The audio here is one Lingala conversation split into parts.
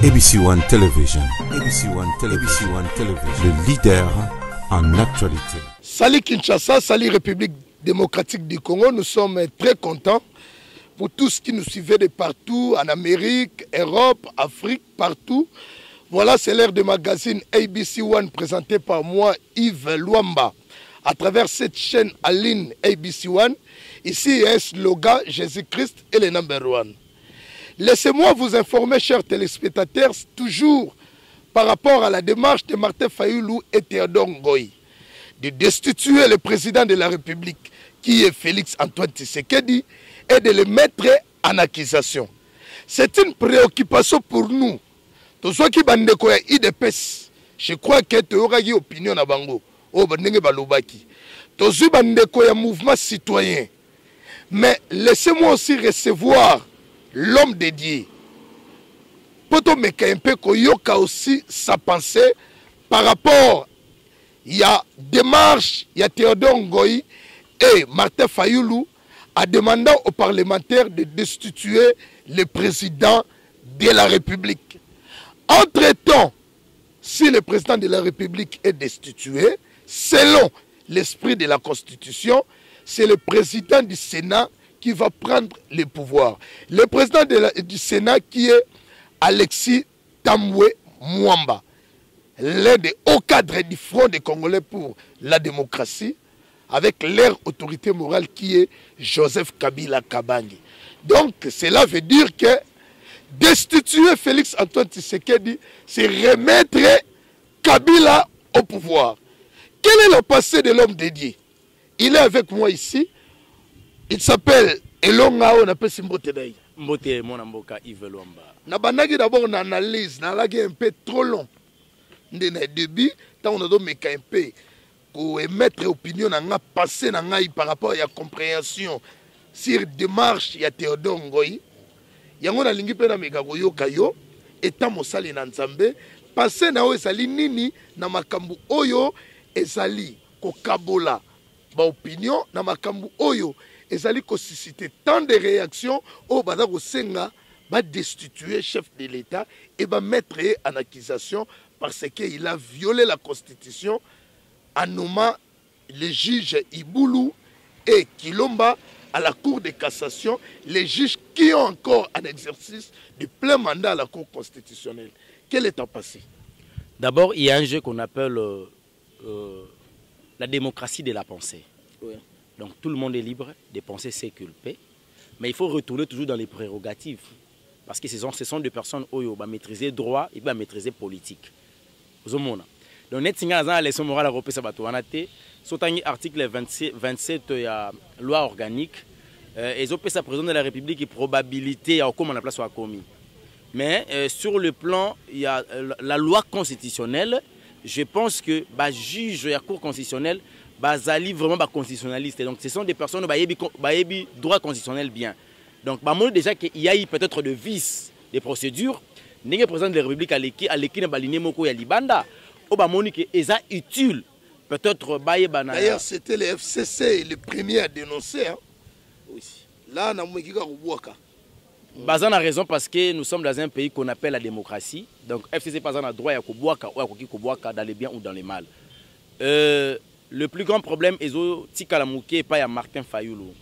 ABC One Television. ABC One Television. ABC One Television. Le leader en actualité. Salut Kinshasa, salut République démocratique du Congo. Nous sommes très contents pour tous qui nous suivaient de partout, en Amérique, Europe, Afrique, partout. Voilà, c'est l'heure de magazine ABC One présenté par moi, Yves Luamba. À travers cette chaîne en ligne ABC One, ici il y a un slogan, Jésus-Christ est le number one. Laissez-moi vous informer, chers téléspectateurs, toujours par rapport à la démarche de Martin Fayulu et Théodore Ngoï, de destituer le président de la République, qui est Félix Antoine Tshisekedi, et de le mettre en accusation. C'est une préoccupation pour nous. Tout ce qui est IDPS, je crois que tu auras une opinion à Bango. Tout ce qui est mouvement citoyen. Mais laissez-moi aussi recevoir l'homme dédié. Poto Mekayempe Koyoka aussi sa pensée par rapport, il y a démarche, il y a Théodore Ngoï et Martin Fayulu en demandant aux parlementaires de destituer le président de la République. Entre-temps, si le président de la République est destitué, selon l'esprit de la Constitution, c'est le président du Sénat qui va prendre les pouvoirs. Le président du Sénat qui est Alexis Tambwe Mwamba, l'un des hauts cadres du Front des Congolais pour la démocratie, avec leur autorité morale qui est Joseph Kabila Kabangi. Donc cela veut dire que destituer Félix Antoine Tshisekedi, c'est remettre Kabila au pouvoir. Quel est le passé de l'homme dédié? Il est avec moi ici. Il s'appelle Elonga, on appelle Simbote Daï. Mbote mon amboka Yves Luamba. Nabanagi d'abord une analyse, nalagi un peu trop long. Ndena début, tant on a donné un peu pour émettre opinion na passé na ngai par rapport à la compréhension sur démarche ya Théodore Ngoï. Yango na lingi pe na meka koyoka yo eta mosali na Nzambe passé na o ezali nini na makambu oyo ezali kokabola ba opinion na makambu oyo ezali ko susciter tant de réactions au bada ko senga ba destituer chef de l'État et ba mettre en accusation parce qu'il a violé la Constitution en nommant les juges Iboulou et Kilomba à la Cour de cassation, les juges qui ont encore un exercice de plein mandat à la Cour constitutionnelle. Quel est ton passé? D'abord, il y a un jeu qu'on appelle la démocratie de la pensée. Oui. Donc tout le monde est libre de penser ses culpés, mais il faut retourner toujours dans les prérogatives. Parce que ce sont des personnes qui ont maîtrisé droit et maîtriser politique. Donc, net singa dans la leçon morale européenne sabatuanate, sotangi article 27 de la loi organique, et ont sa président de la République et probabilité à comment la place soit commis. Mais sur le plan, il y a la loi constitutionnelle. Je pense que les juges de la Cour constitutionnelle sont vraiment constitutionnalistes. Donc ce sont des personnes qui ont droit constitutionnel bien. Donc déjà qu'il y a peut-être de vices, des procédures. Le président de la République a l'équipe de Baline Moko et Libanda. Ils sont utiles. Peut-être. D'ailleurs, c'était le FCC le premier à dénoncer. Hein? Oui. Là, on a Bazan a raison parce que nous sommes dans un pays qu'on appelle la démocratie. Donc, FCC pas a droit à Kobouaka ou à dans les biens ou dans les mal. Le plus grand problème est que pas à Martin Fayulu.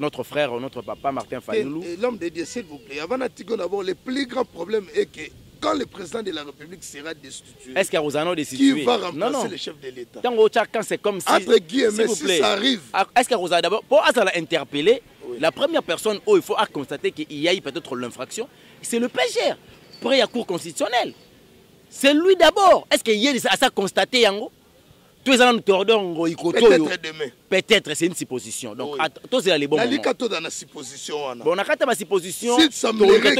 Notre frère, notre papa Martin Fayulu. L'homme de Dieu, s'il vous plaît. Avant d'abord, le plus grand problème est que quand le président de la République sera destitué, est-ce qu'il y a Rosano destitué? Qui va remplacer le chef de l'État? Quand c'est comme si. Entre guillemets, si ça arrive. Est-ce qu'il y a Rosano d'abord? Pour interpeller, oui. La première personne où il faut constater qu'il y a peut-être l'infraction, c'est le PGR, pour la Cour constitutionnelle. C'est lui d'abord. Est-ce qu'il y a ça constaté, Yango? Peut-être demain. Peut-être, c'est une supposition. Donc, tous les bons moments. Bon, on a supposition. S'il semblerait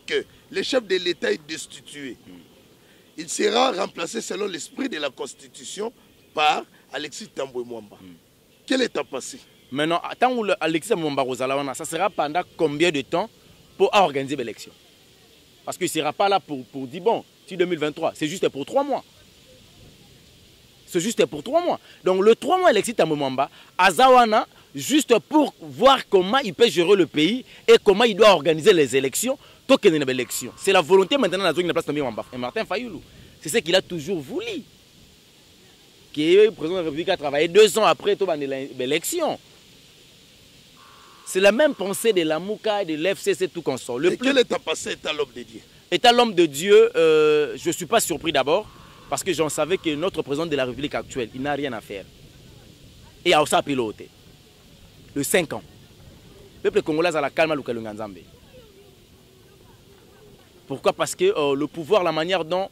que le chef de l'État est destitué, il sera remplacé selon l'esprit de la Constitution par Alexis Tambwe Mwamba. Quel est ton passé? Maintenant, tant que Alexis Tambwe Mwamba, ça sera pendant combien de temps pour organiser l'élection? Parce qu'il ne sera pas là pour dire, bon, si 2023, c'est juste pour 3 mois. C'est juste pour 3 mois. Donc le 3 mois, Alexis Tambwe Mwamba, Azawana, juste pour voir comment il peut gérer le pays et comment il doit organiser les élections. C'est la volonté maintenant de la place de Martin Fayoulou. C'est ce qu'il a toujours voulu. Le président de la République a travaillé 2 ans après l'élection. C'est la même pensée de la Mouka et de l'FCC tout consort. Quel est ta passé état l'homme de Dieu? État l'homme de Dieu, je ne suis pas surpris d'abord, parce que j'en savais que notre président de la République actuelle, il n'a rien à faire. Et il a aussi piloté. De 5 ans. Le peuple congolais a la calme à Lukalunganzambe. Pourquoi? Parce que le pouvoir, la manière dont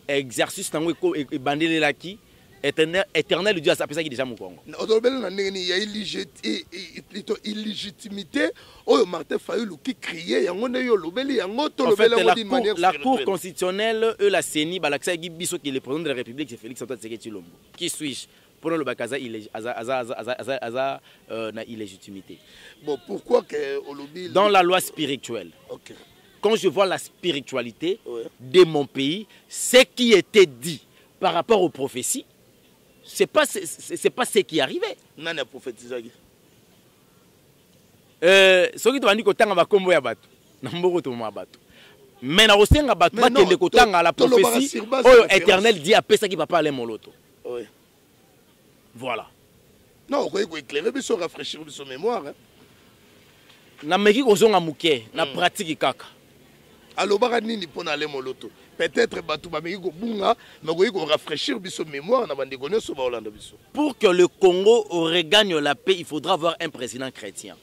exercice est bandé les laki, éternel Dieu a ça qui déjà mon Congo. Il y a illégitimité. Oh, Martin Fayoulou qui criait. En fait, la Cour constitutionnelle, la CENI, qui est le président de la République, c'est Félix Antoine Tshisekedi Tshilombo. Qui suis-je? Pour le Bakaza, illégitimité. Bon, pourquoi que dans la loi spirituelle, okay. Quand je vois la spiritualité de mon pays, ce qui était dit par rapport aux prophéties, c'est pas ce qui arrivait. Non, il a prophétisé. Ce qui doit dire que tu as combo ya bato, nambo to ma bato. Mais na osenga bato ba tende ko tanga la prophétie, oh éternel dit après ça qui va parler moloto. Oui. Voilà. Non, on peut éclairer, mais rafraîchir son mémoire. Na meki ko zonga muke, na pratique kaka. Alors nini pona aller moloto. Peut-être bato ba meki ko bunga, mais ko rafraîchir son mémoire na bande gonyo so ba Hollande biso. Pour que le Congo regagne la paix, il faudra avoir un président chrétien.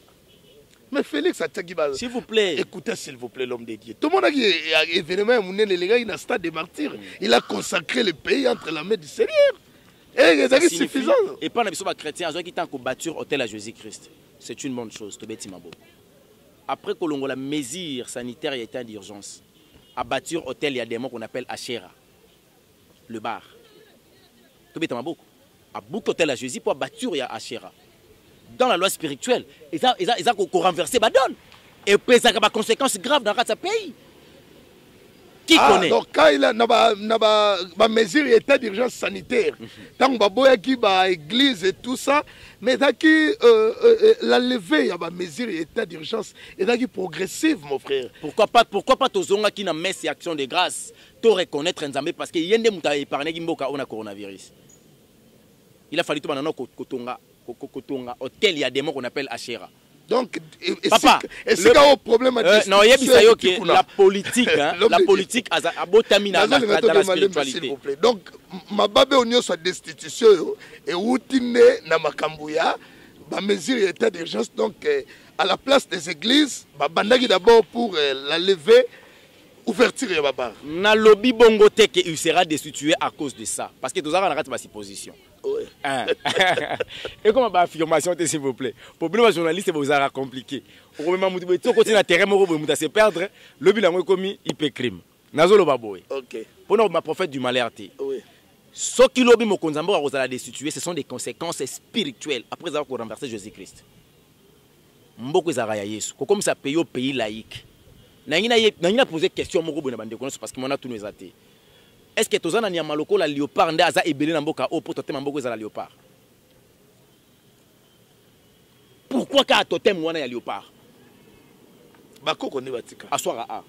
Mais Félix Atsagiba, s'il vous plaît, écoutez s'il vous plaît l'homme de Dieu. Tout le monde a dit événement les gars, il a un stade de martyrs. Il a consacré le pays entre la main du Seigneur. Et c'est suffisant. Et pas les chrétiens, qui tant qu'on bâtir hôtel à Jésus-Christ. C'est une bonne chose, après que l'on a la mesure sanitaire et état d'urgence, à bâtir hôtel, il y a des mots qu'on appelle Achera, le bar. À beaucoup hôtel à Jésus pour bâtir il y a Achera. Dans la loi spirituelle, ils ont renversé la donne. Et puis ça a des conséquences graves dans ce pays. Qui connaît? Donc quand il a une mesure d'état d'urgence sanitaire, tant que l'église et tout ça, mais la levée, il y a une mesure d'état d'urgence et progressive, mon frère. Pourquoi pas tozonga qui na messe et action de grâce, to reconnaître Nzambe parce que yende muta épargné gimboka on a coronavirus. Il a fallu tout maintenant kotonga hôtel, il y a des mots qu'on appelle Achera. Donc, papa, est-ce qu'il y a un problème à non, il y a la politique, hein, la politique a botamina dans la spiritualité. Donc, ma babe on soit destitution et outine na makambuya, ba mesure d'état d'urgence donc à la place des églises, ba bandaki d'abord pour la lever. Ouverture et baba. Na lobby bongo te que il sera destitué à cause de ça parce que tous avons raté ma supposition. Oui. Et comment ma affirmation s'il vous plaît. Problème journaliste vous a compliqué. Au moment où tu continues à terrain mo vous se perdre, lobby la mo commis hyper crime. Nazo lo baboy. OK. Pour ma prophète du malheur té. Oui. Ce qui lobby mo konzambo a osala destituer, ce sont des conséquences spirituelles après avoir renversé Jésus-Christ. Mboko ezara ya Yesu. Comme ça paye au pays laïque. N'a posé question parce que mon a tout nous athées. Est-ce que tu as maloko la léopard ndaza ebelé na mboka o pour totem mboko za la léopard? Pourquoi ka totem wana ya léopard? Bakoko ne batika. Aswara a.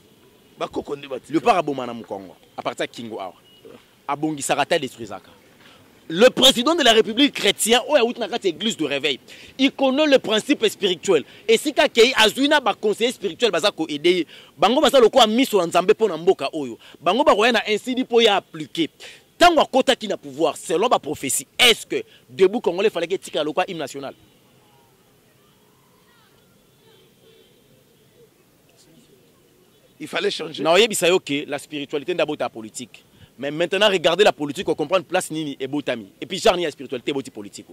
Bakoko ne batika. Léopard abomana mu Congo. À partir Kingo awa. Abongi sarata détruisaka. Le président de la République chrétienne, église de réveil, il connaît le principe spirituel. Et si quelqu'un a un conseiller spirituel, il va aider. Bango basa loko a mis sur Nzambe pour Namboka Oyo. Bango ba roya na incidi pour y appliquer. Tant que kota qui n'a pouvoir, selon la prophétie, est-ce que debout Congolais fallait que tika loko hymne national? Il fallait changer. Non, que la spiritualité d'abord ta politique. Mais maintenant, regardez la politique, on comprend place Nini et Botami. Et puis, jarni la spiritualité, boti politique.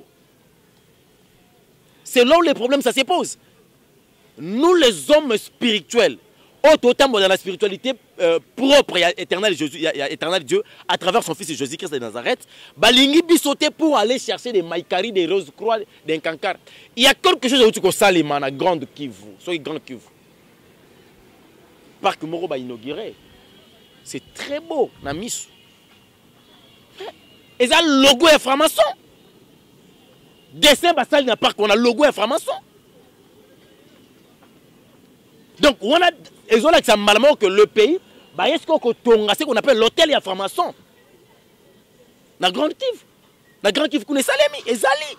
C'est là où les problèmes, ça se pose. Nous, les hommes spirituels, autant dans la spiritualité propre, il y a éternel Dieu, à travers son fils Jésus-Christ de Nazareth, balingi bisoté pour aller chercher des maïkari, des roses croix, des cancars. Il y a quelque chose où tu as la grande Kivu, soyez grande Kivu. Parc Moro va inaugurer. C'est très beau, Namisu. Et ça, le logo est franc-maçon. dessin basal n'a pas qu'on a logo franc-maçon. Donc on a ils ont là que ça malement que le pays bah est-ce qu'on appelle l'hôtel et franc-maçon. Na grande kiv connaît salemi ezali.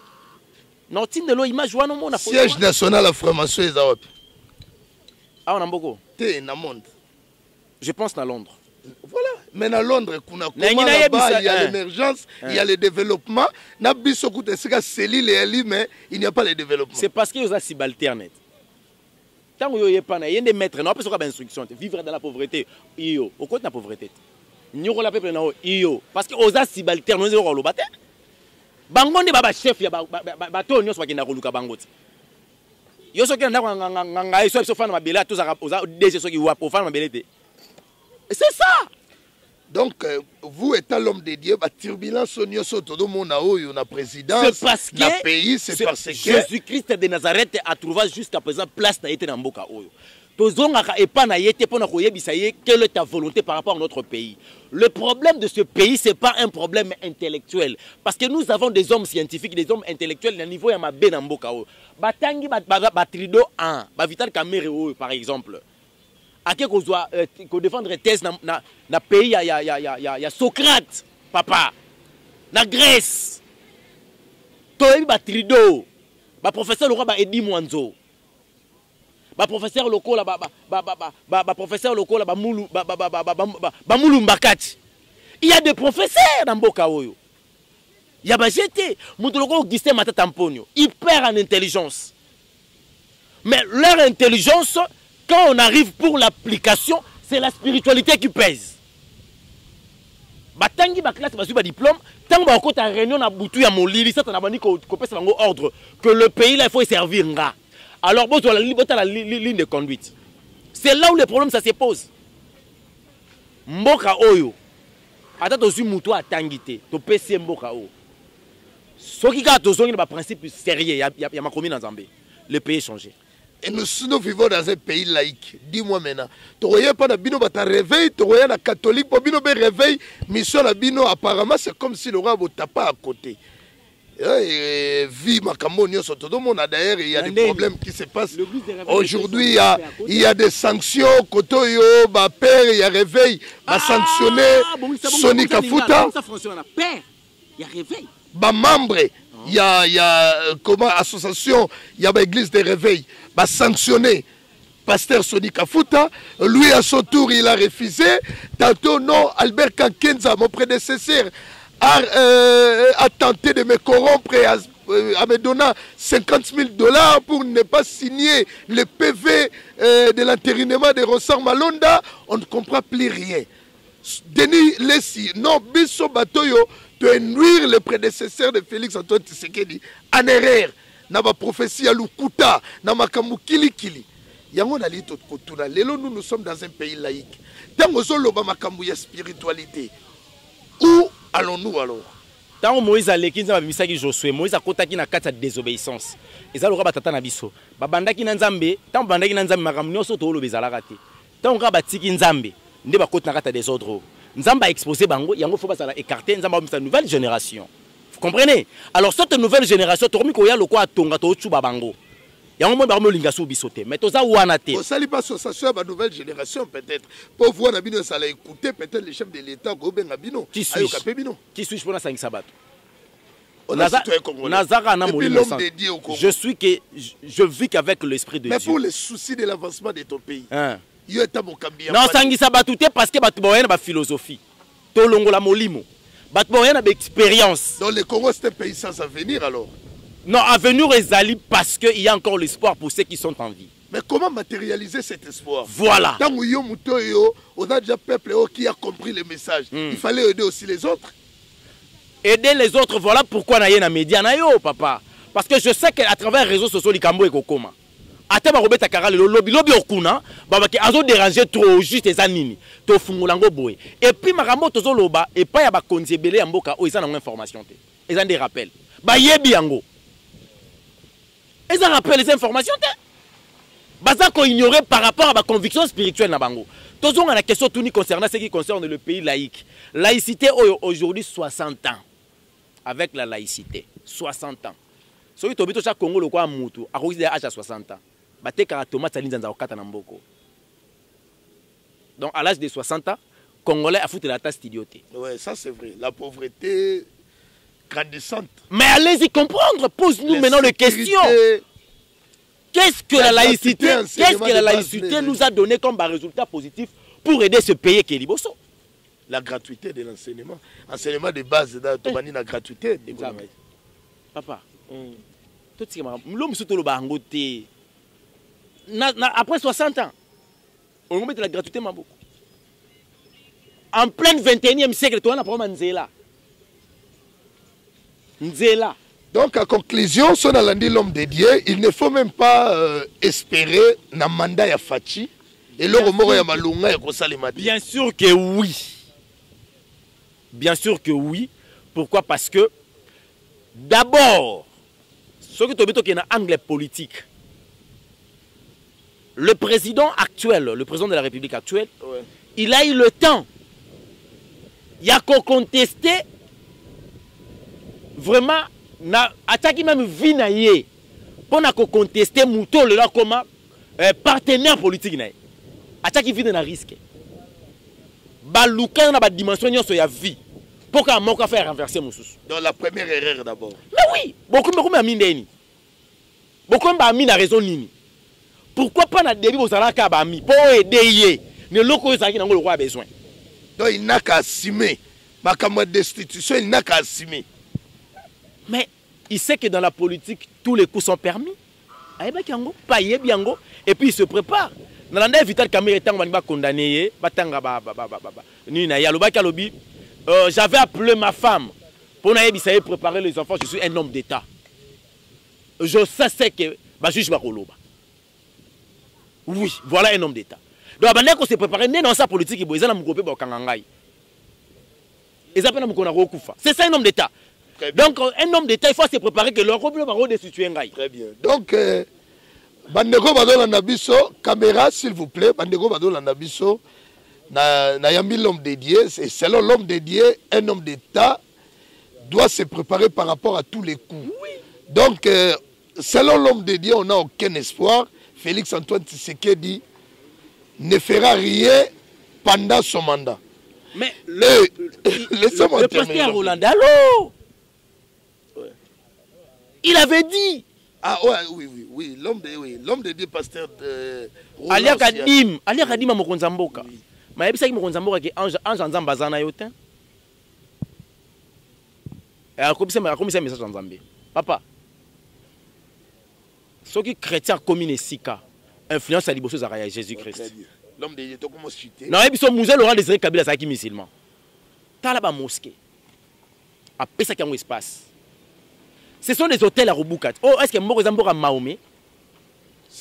Non tin de lo image wana mona siège national à franc-maçon ezawap. Ah on a beaucoup. Té na monde. Je pense à Londres. Voilà. Mais à Londres, là-bas, il y a l'émergence, il y a le développement. Mais il n'y a pas le développement. C'est parce qu'il y a subalterne. Tant qu'il n'y a pas de maître, on peut instruction. Vivre dans la pauvreté. Au côté de la pauvreté. Nous avons la peuple. Parce qu'il y a subalterne. Nous avons le bâtiment. Bangonde baba chef ya bato nyonso bakenda koluka bangoti. Yo soki na nganga eso so fana mabela to za oza DG soki wa po fana mabelete. C'est ça. Donc vous étant l'homme de Dieu, la turbulence nyonso to do mona oyo na présidence na pays c'est parce que Jésus-Christ de Nazareth a trouvé jusqu'à présent place na été na mboka oyo. Tozongaka epa na yete pona koyebisa ye quelle est ta volonté par rapport à notre pays. Le problème de ce pays, ce n'est pas un problème intellectuel. Parce que nous avons des hommes scientifiques, des hommes intellectuels, à niveau ya mabe na mboka o. Batangi batrido 1, Vital Kamerhe par exemple. Ake ko défendre thèse na pays ya Socrate, papa. Na Grèce. Toyebi batrido. Ba professeur Laurent ba Edi Mwanzo. Ba professeur lokola ba professeur lokola ba Mulu Mbakati. Il y a des professeurs dans Mboka Oyo. Il y a ba jeté mutu lokola Augustin Matata Mponyo, hyper en intelligence. Mais leur intelligence quand on arrive pour l'application, c'est la spiritualité qui pèse. Batangi ba classe ba su ba diplôme, tant ba ko ta réunion na butu ya molili, ça na bani ko pesa bango ordre que le pays là il faut servir nga. Alors, bon, la ligne de conduite. C'est là où le problème ça se pose. Mboka Oyo. Attends, tu as muto à tangité. Tu peux essayer Mboka Oyo. Ce qui a un principe sérieux, il y a ma commune en Zambie. Le pays est changé. Et nous vivons dans un pays laïque. Dis-moi maintenant. Tu ne pas de bino bata réveil, tu ne pas catholique, pour bino réveil, mission la bino apparemment c'est comme si le roi n'était pas à côté. Vie Macamonio d'ailleurs il y a des problèmes qui se passent aujourd'hui, il y a des sanctions Kotoyo père il y a réveil va sanctionner Sony Kafuta il y a réveil membre il y a comment association il y a église de réveil va sanctionner pasteur Sony Kafuta, lui à son tour il a refusé. Tantôt non, Albert Kankenza mon prédécesseur a tenté de me corrompre à me donner $50,000 pour ne pas signer le PV de l'entérinement de Rossard Malonda. On ne comprend plus rien. Denis Lessi, non, Bisso Batoyo, de nuire le prédécesseur de Félix Antoine Tshisekedi en erreur. N'a pas prophétie à Lukuta, n'a pas Kamukili Kili. Yango na lito kotuna. Lelo nous sommes dans un pays laïque. Tango zolo ba makambu ya spiritualité. Où allons-nous alors? Tant Moïse a l'équipe de Misaki Josué, Moïse a kotaki na kata désobéissance. Et ça le raba tata na biso. Ba bandaki na Nzambe, tant bandaki na Nzambe makam nyoso to lo bezalaka te. Tant raba tiki Nzambe, nde ba kota na kata désordre. Nzambe a exposé bango, yango faut pas ça écarter Nzambe ba nouvelle génération. Vous comprenez? Alors cette nouvelle génération to ko ya lokwa tonga to chuba bango. Il y a un moment où il y a un mais tout ça, où on a été. Ça n'est pas association à la nouvelle génération, peut-être. Pour voir Nabino, ça l'a écouté, peut-être les chefs de l'État, Robin Nabino. Qui suis-je pour la 5 sabbats? Je vis qu'avec l'esprit de Dieu. Mais pour les soucis de l'avancement de ton pays, il y a non, Sangi Sabatouté parce que tu as philosophie. Tu as la molimo. Tu as une expérience. Donc le Congo, c'est un pays sans avenir alors? Non, avenir est ali parce qu'il y a encore l'espoir pour ceux qui sont en vie. Mais comment matérialiser cet espoir? Voilà. Tant on a déjà un peuple qui a compris le message. Il fallait aider aussi les autres. Aider les autres, voilà pourquoi on a un média, papa. Parce que je sais qu'à travers les réseaux sociaux, les Cambo et Kokoma. Ate ba robeta kara le lobby okuna ba ba ke azo déranger trop juste les anini to fungulango boy et puis makambo tozo loba et pas ya ba konzebele ya mboka o isa na information te ils ont des rappels ba yebi yango ils ont rappelé les informations te baza ko ignorer par rapport à ma conviction spirituelle na bango tozo na question tout ni concernant ce qui concerne le pays laïque laïcité aujourd'hui 60 ans avec la laïcité 60 ans soki tobito cha Congo le kwa mutu akoki à 60 ans bateka tomate ali nzanza okata na mboko. Donc à l'âge de 60 ans Congolais a foutu la tasse idiote. Ouais, ça c'est vrai. La pauvreté grandissante. Mais allez-y comprendre, pose-nous maintenant les questions. Qu'est-ce que la laïcité, nous a donné comme résultat positif pour aider ce pays qui est Liboso? La gratuité de l'enseignement. Enseignement de base, la gratuité. Papa, après 60 ans, on va mettre la gratuité Maboko. En plein 21e siècle, tu as un problème Nzela. Nzela. Donc, en conclusion, si on a dit l'homme de Dieu, il ne faut même pas espérer un mandat à Fachi et le remords à Malunga et Kosalimati. Bien sûr que oui. Bien sûr que oui. Pourquoi? Parce que, d'abord, ce que tu as dit qu'il y a un angle politique. Le président actuel, le président de la République actuelle, ouais, il a eu le temps. Il y a qu'à contester vraiment. Na attaque même vinaye pour na contester muto le là comme partenaire politique na attaque vina na risque baluka na ba dimension nyonso ya vie pour que moko faire renverser mususu. Donc la première erreur d'abord. Mais oui, beaucoup me amindeni. Beaucoup ba ami na raison nini. Pourquoi pas na début bozala ka ba ami pour aider yé ne loko ezaki na ngolo kwa besoin. Donc il n'a qu'à assumer makambo destitution, il n'a qu'à assumer. Mais il sait que dans la politique, tous les coups sont permis. Et puis il se prépare. Vital Kamerhe est condamné. J'avais appelé ma femme pour préparer les enfants. Je suis un homme d'État. Je sais que je suis oui, voilà un homme d'État. Donc, on s'est préparé dans sa politique. C'est ça un homme d'État. Donc, un homme d'État, il faut se préparer que leur problème va destituer. Très bien. Donc, Bandeko Badol Nabiso, caméra, s'il vous plaît. Bandeko Badol Nabiso, Nayami l'homme dédié. Et selon l'homme dédié, un homme d'État doit se préparer par rapport à tous les coups. Oui. Donc, selon l'homme dédié, on n'a aucun espoir. Félix Antoine Tshisekedi ne fera rien pendant son mandat. Mais le pasteur Roland Dalo, il avait dit. Ah ouais, oui. L'homme de Dieu, pasteur de Alia Kadim à Mokonzamboka. Mais il y a Mokonzamboka qui est ange Nzambazana yotin. Et à quoi ça message en Zambie. Papa, ceux qui chrétiens communes et sika influence à Liboso Zaraya Jésus-Christ. L'homme de Dieu, comment citer? Non, et puis son musée Laurent Désiré Kabila c'est qui musulman. T'as là-bas mosquée. Après ça qui a un espace. Ce sont des hôtels à Rubukat. Oh, est-ce que Mboko Zambora Maomé?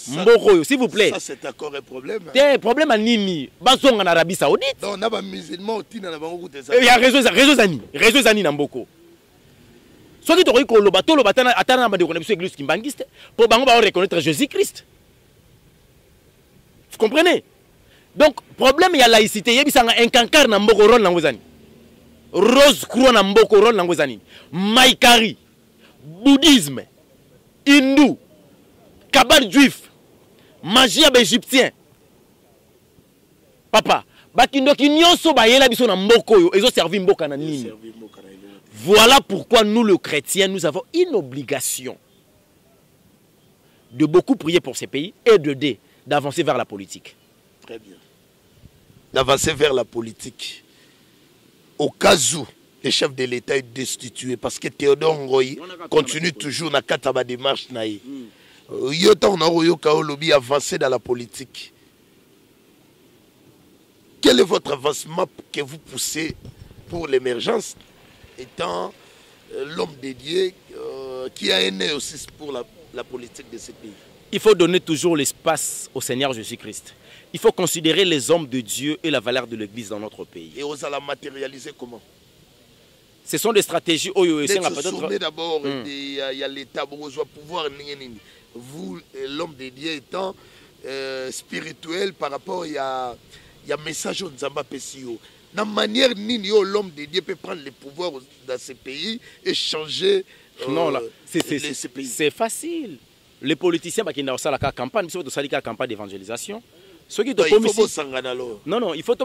Mboko, s'il vous plaît. Ça, c'est encore un problème. C'est un problème à Nini. Basong en Arabie Saoudite. Non, on a un musulman qui n'a pas beaucoup de ça. Il y a réseau Zani Namboko. Soit qui t'aurait le bateau, le bateau, attends, de reconnaître l'église kimbangiste. Pour Bango, on reconnaître Jésus-Christ. Vous comprenez? Donc, problème, il y a laïcité. Il y a un cancard dans Mboko Ron Langozani. Rose Croix dans Mboko Ron Langozani. Maïkari. Bouddhisme, hindou, cabal juif, magie égyptien. Papa, voilà pourquoi nous, les chrétiens, nous avons une obligation de beaucoup prier pour ces pays et d'avancer vers la politique. Très bien. D'avancer vers la politique. Au cas où le chef de l'État est destitué parce que Théodore Ngoyi continue toujours dans la démarche. Il a avancé dans la politique. Quel est votre avancement que vous poussez pour l'émergence étant l'homme dédié qui a un œil aussi pour la politique de ce pays? Il faut donner toujours l'espace au Seigneur Jésus-Christ. Il faut considérer les hommes de Dieu et la valeur de l'Église dans notre pays. Et on va la matérialiser comment? Ce sont des stratégies. D'abord, il y a l'État, vous doit pouvoir. Vous, l'homme de Dieu étant spirituel par rapport, il y a message au Nzamba Pessio. La manière dont l'homme de Dieu peut prendre le pouvoir dans ce pays et changer Non, là, c'est facile. Les politiciens qui ont fait la campagne, ils ont fait la campagne d'évangélisation. Ceux qui il faut non, il faut que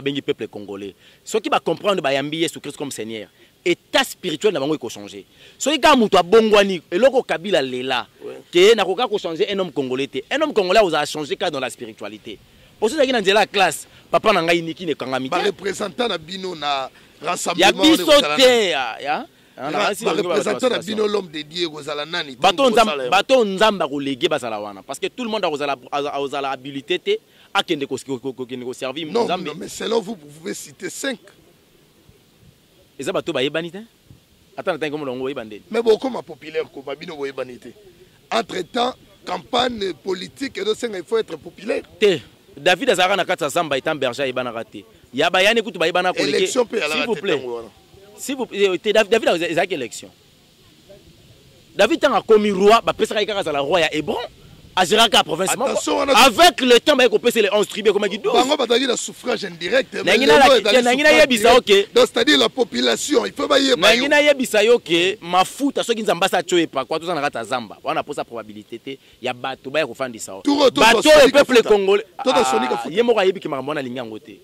le peuple congolais. Ceux qui comprennent que Jésus-Christ comme Seigneur. État spirituel n'a pas changé. Ceux qui ont bongwani et loko Kabila lela que n'a pas changé un homme congolais. Un homme congolais a changé dans la spiritualité. Pour ceux qui ont la classe, papa n'a pas niki ne kangami. Ba représentant na bino na rassemblement. Ya bisote ya. Ba représentant na bino l'homme de Dieu kozala nani. Bato nzamba ko léguer basala wana parce que tout le monde a la habilité à kende ko servir nzambe. Non, mais selon vous pouvez citer 5. Et ça bato ba yebani te. Attends comme longo yebande. Mais beaucoup ma populaire ko babino bo yebani te. Entre-temps, campagne politique et il faut être populaire. David Azara na kata samba étant berger yebana raté. Ya bayane kutu ba yebana ko léguer. S'il vous plaît. Si vous David a élection. David a commis roi, ba pesa ka la roi ya Hébron. Avec le temps, il y a les 11 tribus comme il dit. Il y a le suffrage indirect. C'est-à-dire la population. Il faut pas y aller. Il y a ma fout à ceux qui n'ont pas ça. On a posé la probabilité. Il y a bateau qui font ça. Bateau le peuple congolais. Il y a un qui m'a dit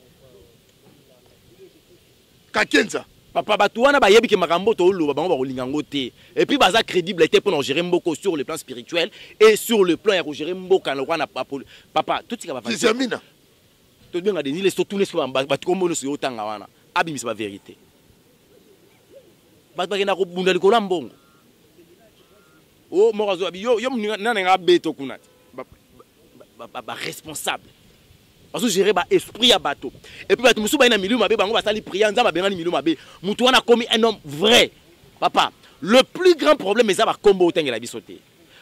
Kakenza. Papa Batouana ba yebi ke makambo to lo ba ba lingango te et puis baza crédibilité pour gérer mboko sur le plan spirituel et sur le plan ya gérer mboka na wana papa tout ce qui va faire Zamina to bien ngade ni les surtout les ba kombo no so tanga wana abimisa ba vérité ba na ko bunda likolo mbongo o morazo abi yo nana nga beto kuna ba responsable parce que gérer l'esprit à bateau. Et puis, tu me souviens d'un milieu, tu vas aller prier, tu vas aller milieu, tu as commis un homme vrai. Papa, le plus grand problème, c'est que tu combo au la bisoté.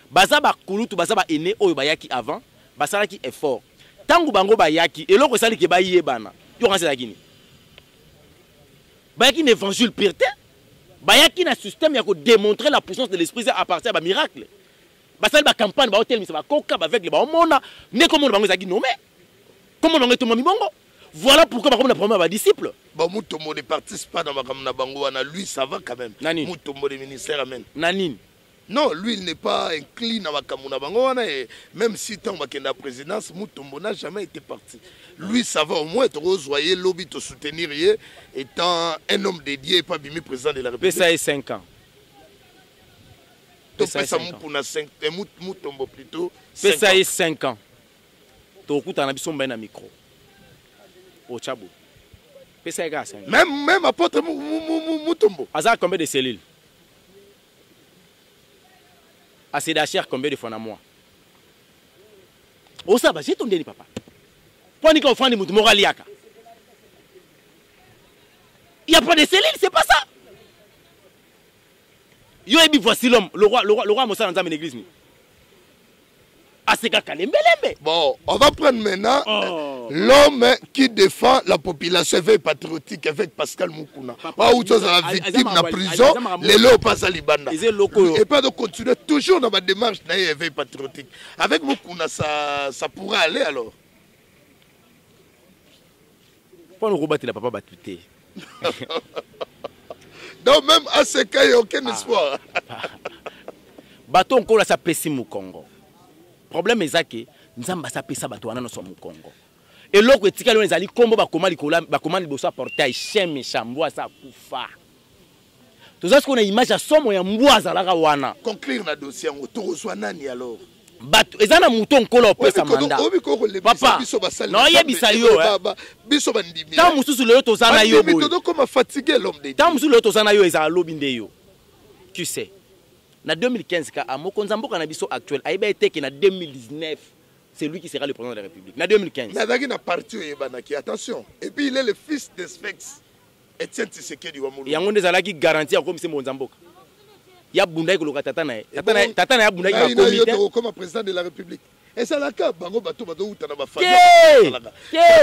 Baza ba kulutu, baza ba ene, oyo bayaki avant, basala ki effort. Tangu bango bayaki, et l'autre sali ki baye bana. Yo ranse la gini. Bayaki n'évangile pire, bayaki na système yako démontrer la puissance de l'esprit à partir d'un miracle. Basali ba campagne, ba hôtel, ba koka, ba avec les ba omona, ne comme bango zaki nommé. Comment on est tout le monde? Voilà pourquoi on a promis à disciple. Moutombo ne participe pas dans ma bangoana. Lui, ça va quand même. Moutombo des ministères, amen. Nanine. Non, lui, il n'est pas inclin dans ma bangoana. Même si tant que la présidence, Moutombo n'a jamais été parti. Lui, ça va au moins être rejoyé, lobby te soutenir, étant un homme dédié et pas bimi président de la République. Ça est 5 ans. Ça est Moutombo plutôt. Ça est 5 ans. Un micro. Au Tchabo. Même apôtre Moutombo. Azar combien de cellules? Assez d'achère combien de fois à moi? Oh ça va, j'ai ton déni papa. Pour qu'on fasse des moutons moraliaka. Il n'y a pas de cellules, c'est pas ça. Yo ebi voici l'homme, le roi Moussa dans l'église. Bon, on va prendre maintenant l'homme qui défend la population éveil patriotique avec Pascal Moukouna. Où tu es la victime de la prison, les lots passent à Libanda. Et pas de continuer toujours dans ma démarche d'éveil patriotique. Avec Moukouna, ça pourrait aller alors. Pour nous rebattre la papa battuté. Donc même à ce cas, il n'y a aucun espoir. Bateau encore là, ça pèse au Congo. Le problème est que nous avons fait bateau au Congo. Et l'autre, c'est que nous avons combo bakoman liboso portail chien méchant mboa ça kufa. Tout ça ce qu'on a image à somo ya mboa za la wana. Conclure na dossier on to reçoit nani alors. Bateau ezana mouton kolo pesa mandat. Papa. Non yebisa yo biso bandimi. Tant mususu le to zana yo boy. Todo comme fatigué l'homme de. Tant mususu le to zana yo eza lobi ndeyo. Tu sais. En 2015, à Mokonzambo, actuel, a été que en 2019, c'est lui qui sera le président de la République. En 2015. Mais attention. Et puis il est le fils de Sphex. Etienne Tshisekedi Wamulu. Il y a un des qui garantit comme c'est Monzambo. Il y a Bunda qui est Tatana. Tatana Bunda qui est comme président de la République. Et ça l'a cas, Bango Bato Bato ou Tanaba Fadi.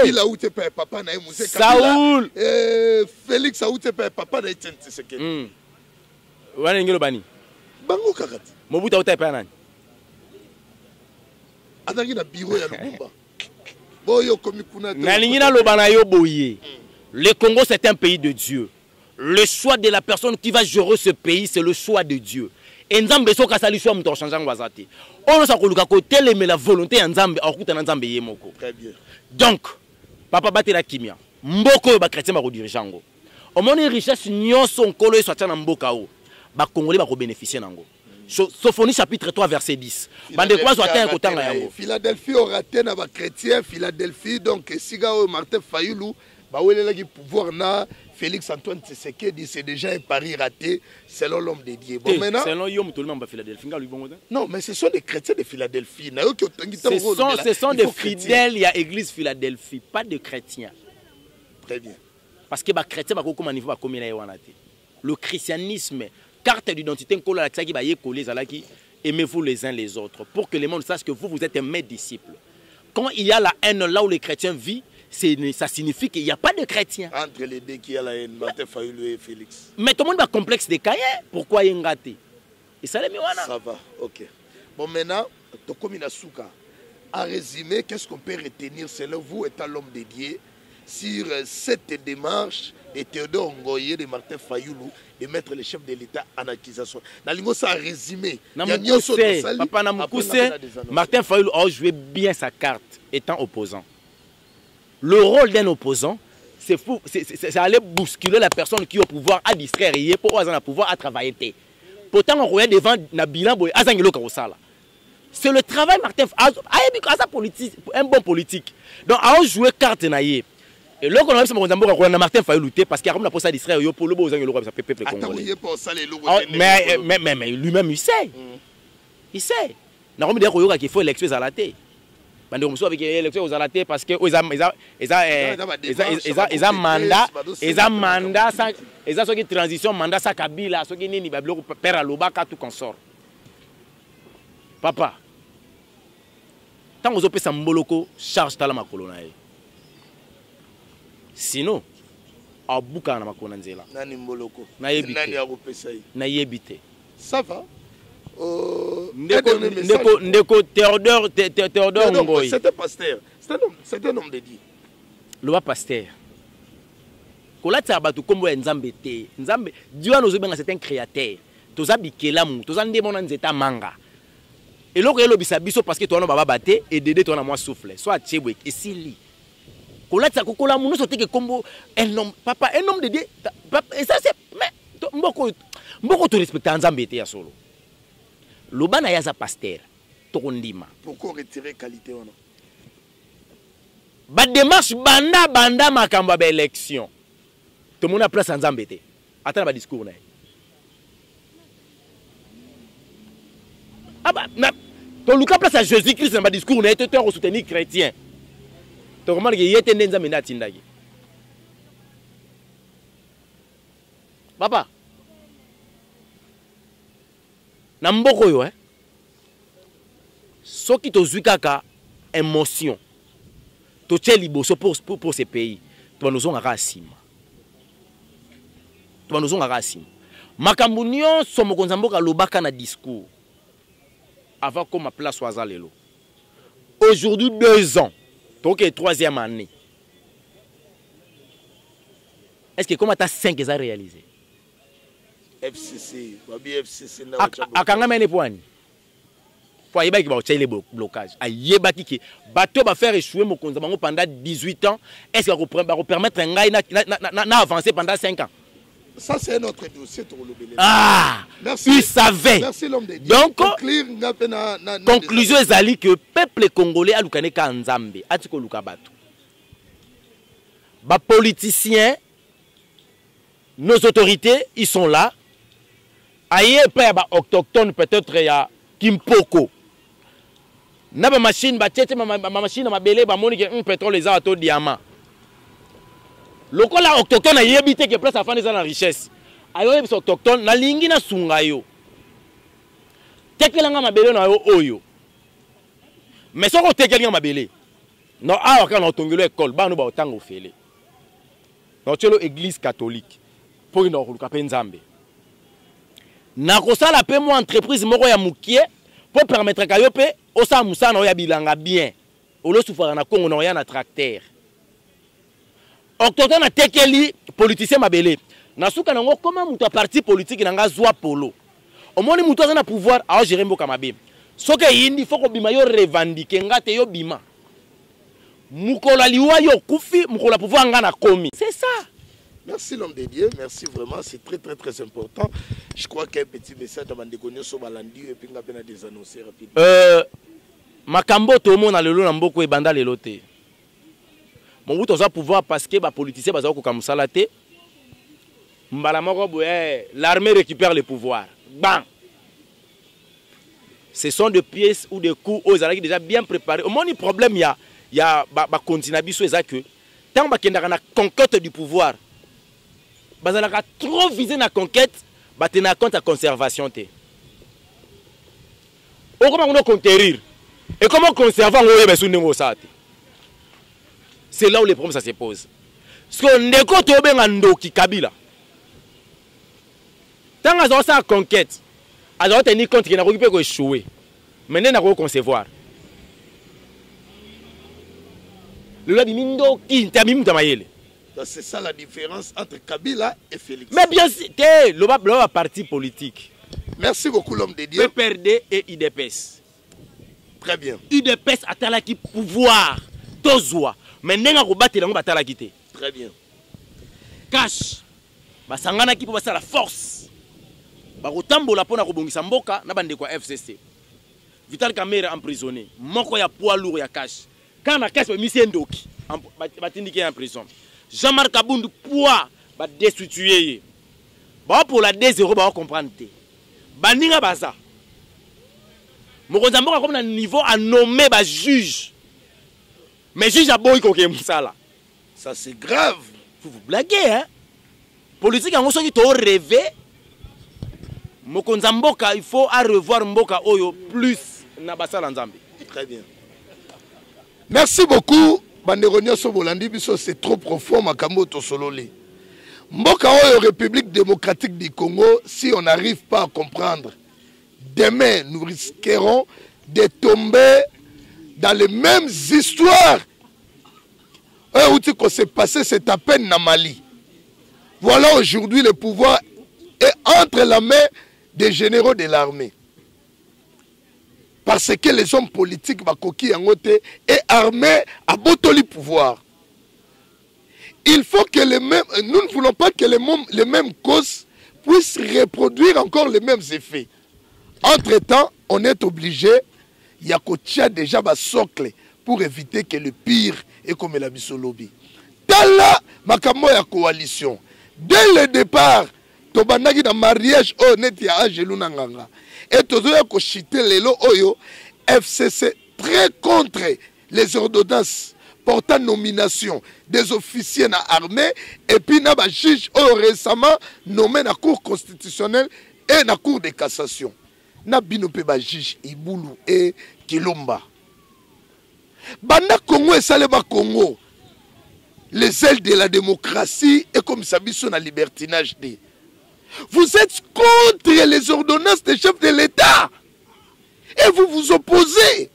Il a outé par papa na Moussé Saoul. Félix a outé par papa na Etienne Tshisekedi. Wana ngelo bani. Bango kakati. Mobuta utape nani? Adaki na bureau ya Lumumba. Boyo komi kuna. Nalingina lobana yo boye. Le Congo c'est un pays de Dieu. Le choix de la personne qui va gérer ce pays, c'est le choix de Dieu. Et Nzambe so kasali choix muto changeant wazati. On sa koluka côté mais la volonté ya Nzambe akuta na Nzambe yemoko. Très bien. Donc, papa batela kimia. Mboko ba chrétien ba ko dirigeango. Au moins richesse nyonso nkolo eso tana mboka o. Ba congolais ba ko bénéficier nango. Sophonie chapitre 3 verset 10. Bande kwa zo atteint kotanga yango. Philadelphie aura tena ba chrétien, Philadelphie donc siga o Martin Fayulu ba welela ki pouvoir na Félix Antoine Tshisekedi, c'est déjà un pari raté selon l'homme de Dieu. Bon, maintenant, selon Yom tout le monde Philadelphie. Non, mais ce sont des chrétiens de Philadelphie. Ce sont des fidèles, il y a l'église Philadelphie, pas de chrétiens. Très bien. Parce que les chrétiens, le christianisme, carte d'identité, aimez-vous les uns les autres, pour que le monde sache que vous êtes mes disciples. Quand il y a la haine là où les chrétiens vivent, ça signifie qu'il n'y a pas de chrétiens. Entre les deux, qui y a la haine, Martin Fayulu et Félix. Mais tout le monde a complexe de Caïen. Pourquoi il y a un gâté? Et ça, ça va, ok. Bon, maintenant, Tokomina Souka, en résumé, qu'est-ce qu'on peut retenir selon vous, étant l'homme de Dieu, sur cette démarche de Théodore Ngoye, de Martin Fayulu, de mettre le chef de l'État en accusation? Nalingo, ça a résumé. Papa Namoukousse, Martin Fayulu a joué bien sa carte, étant opposant. Le rôle d'un opposant, c'est aller bousculer la personne qui a au pouvoir à distraire pour avoir le pouvoir à travailler. Pourtant, on regarde devant Nabila Boy, c'est le travail Martin Fayulu, un bon politique. Donc, à jouer carte naïe. Et là, on a Martin Fayulu parce qu'il y a un poste à distraire pour le beau peuple congolais. Mais lui-même, il sait. Il sait. Il faut élection à la tête. Avec l'élection aux alatés parce que ils ont mandat, ils ont une transition, mandat sa Kabila, ceux qui n'y a pas père à l'obaka tout consort. Papa, tant que vous avez un moloko, charge ta la makolonae. Sinon, à bouka na makonanzela. Nani moloko. Na yebite. Ça va. Ndeko Théodore Ngoye. C'était pasteur. C'est un homme de Dieu. Le pasteur. Kolata abatu kombo ya Nzambe te. Nzambe Dieu nous benga c'est un créateur. Toza bikelamu, toza ndemona nzeta manga. Et loko yelo bisabiso parce que toi no baba baté et dédé toi na moi souffle. Soit tchebwe esili. Kolata kokola muno sote kombo un homme papa un homme de Dieu. Et ça c'est mais mboko to respecter Nzambe te ya solo. Lobana yaza pasteur tokondima. Pourquoi retirer qualité ou non? Ba démarche banda makamba ba élection. Tout le monde a place en Nzambe te. Attends ba discours na. Ah bah to luka place à Jésus-Christ na ba discours na te soutenir chrétien. To comment que yete Nzambe na tindaki. Papa na mboko yo soki tozwi kaka émotion totie liboso pour ce pays to nous on rasima makambo nyonso mokonzi mboka lobaka na discours avant comme ma place waza lelo aujourd'hui 2 ans donc 3e année est-ce que comme ta 5 est réalisé FCC, FCC na akanga mene poani. Pour yeba ki ba otchaile blocage. Ayeba ki bateau ba faire échouer mokonza bango pendant 18 ans, est-ce que va permettre ngai na avancer pendant 5 ans? Ça c'est notre dossier pour le Bénin. Ah, merci. Il savait. Merci l'homme de Dieu. Donc conclusion ezali que peuple congolais a lukane ka Nzambe, atiko luka bato. Ba politiciens, nos autorités, ils sont là. Aïe, pas ba autochtone peut-être ya Kimpoko. Na ba machine ba tete ma machine ma belé ba moni que un pétrole les auto diamant. Lokola autochtone a yebité que place à faire dans la richesse. Ayo bis autochtone na lingi na sunga yo. Tekelanga ma belé na yo oyo. Mais soko tekelanga ma belé. Non awa ka na tongelo école ba no ba otango fele. Non tshelo église catholique pour une oluka pe Nzambe. Na kosala pe mo entreprise moko ya mukie pour permettre ka yo pe osa musana o ya bilanga bien. Olo sufara na Congo na ya na tracteur. Autochtone na tekeli politicien mabele. Nasuka nango comment muto parti politique nanga zwa polo. Omoni muto azana pouvoir a gérer mboka mabe. Soke yindi faut ko bima yo revendiquer ngate yo bima. Mukola liwa yo kufi mukola pouvoir ngana komi. C'est ça. Merci l'homme de Dieu, merci vraiment, c'est très très très important. Je crois qu'un petit message à Bandegonio sur Balandi et puis on a des annonces rapides. Makambo to mona lelo na mboko ebanda lelo te. Mon bout oza pouvoir parce que ba politicien baza ko kamusala te. Mbala moko boye l'armée récupère le pouvoir. Bang. Ce sont des pièces ou des coups aux alaki déjà bien préparés. Au moins le problème il y a ba continent biso eza que tant ba kendaka na conquête du pouvoir. Bazalaka trop visé na conquête, ba tena compte à conservation te. O comment on conquérir? Et comment conserver un. C'est là où les problèmes ça se pose. Parce que ndeko to benga ndoki Kabila. Tant que ça en conquête, alors tenir compte qu'il n'a pas pu échouer. Maintenant n'a pas concevoir. Le loi dit ndoki ntamim tamayele. C'est ça la différence entre Kabila et Félix. Mais bien sûr, le parti politique. Merci beaucoup l'homme de Dieu. PPRD et IDPS. Très bien. IDPS a talaki pouvoir. Tozwa. Mais nenga ko batela ngo batala kité. Très bien. Cash. Basangana ki po basa la force. Ba kotambola pona ko bongisa mboka na bande kwa FCC. Vital Kamerhe emprisonné. Moko ya poids lourd ya cash. Kana cash ba misi ndoki. Batindiki en prison. Jean-Marc Kabundu poids ba destituer. Ba pour la 2-0 ba comprendre té. Baninga baza. Mokonza mboka comme na niveau à nommer ba juge. Mais juge a boy koke musala. Ça c'est grave. Vous blaguez hein? Politique en soki to rêver. Mokonza mboka il faut à revoir mboka oyo plus na basala nzambe. Très bien. Merci beaucoup. Banderonio Sobolandi biso c'est trop profond makambo to sololi. Mboka oyo République démocratique du Congo, si on n'arrive pas à comprendre, demain nous risquerons de tomber dans les mêmes histoires où s'est passé c'est à peine dans Mali. Voilà aujourd'hui le pouvoir est entre la main des généraux de l'armée. Parce que les hommes politiques bakoki angote et armés à botoli pouvoir. Il faut que les mêmes, nous ne voulons pas que les mêmes causes puissent reproduire encore les mêmes effets. Entre-temps, on est obligé, il y a déjà un socle pour éviter que le pire est comme la bisolobi. Dans la makambo ya coalition, dès le départ, tobandaki na mariage honnête ya Angelou Nanganga. Et tout le monde chité lelo oyo FCC très contre les ordonnances portant nomination des officiers na armée et puis na ba juge récemment nommé na cour constitutionnelle et na cour de cassation. Na bino pe ba juge Ibulu et Kilomba. Banda Congo et Saleba Congo. Les ailes de la démocratie et comme ça biso na libertinage de. Vous êtes contre les ordonnances des chefs de l'État. Et vous vous opposez.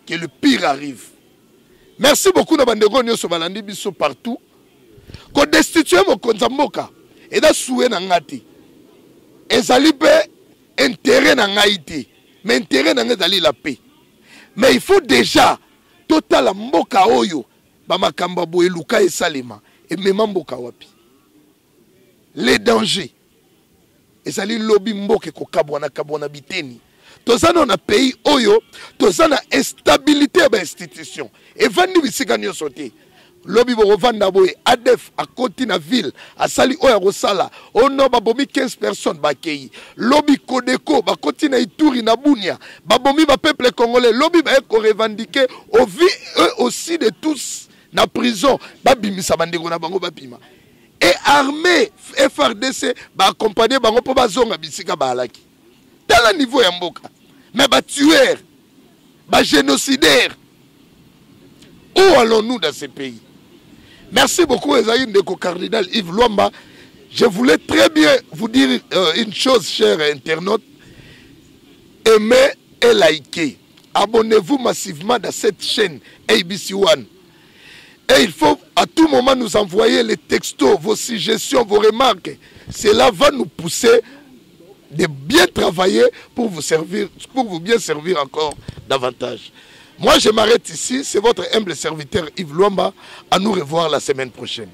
Que le pire arrive. Merci beaucoup na bandeko nyoso balandi biso partout. Ko destituer mo konzamboka. Et da soué na ngati. Ezali pe intérêt na ngaiti. Mais intérêt na ngazali la paix. Mais il faut déjà total mboka oyo. Bamakamba boye luka et salema et même mboka wapi les dangers et sali lobby mboke ko kabwana biteni tozana na pays oyo tozana instabilité ba institution et vandi bisika nyoso te lobby bo vanda boye ADF a côté na ville a sali oya rosala ono babomi 15 personnes bakei lobby Codeco ba côté na Ituri na Bunia babomi ba peuple congolais lobby ba ko revendiquer au vie eux aussi de tous na prison babimisa bandeko na bango babima et armée FRDC ba accompagner bango po bazonga bisika balaki tala niveau ya mboka mais ba tueur ba génocidaire où allons-nous dans ce pays? Merci beaucoup Esaïe Ndeko cardinal Yves Luamba. Je voulais très bien vous dire une chose, chers internautes. Aimez et likez. Abonnez-vous massivement dans cette chaîne ABC One. Et il faut à tout moment nous envoyer les textos, vos suggestions, vos remarques. Cela va nous pousser de bien travailler pour vous servir, pour vous bien servir encore davantage. Moi, je m'arrête ici. C'est votre humble serviteur Yves Luamba. À nous revoir la semaine prochaine.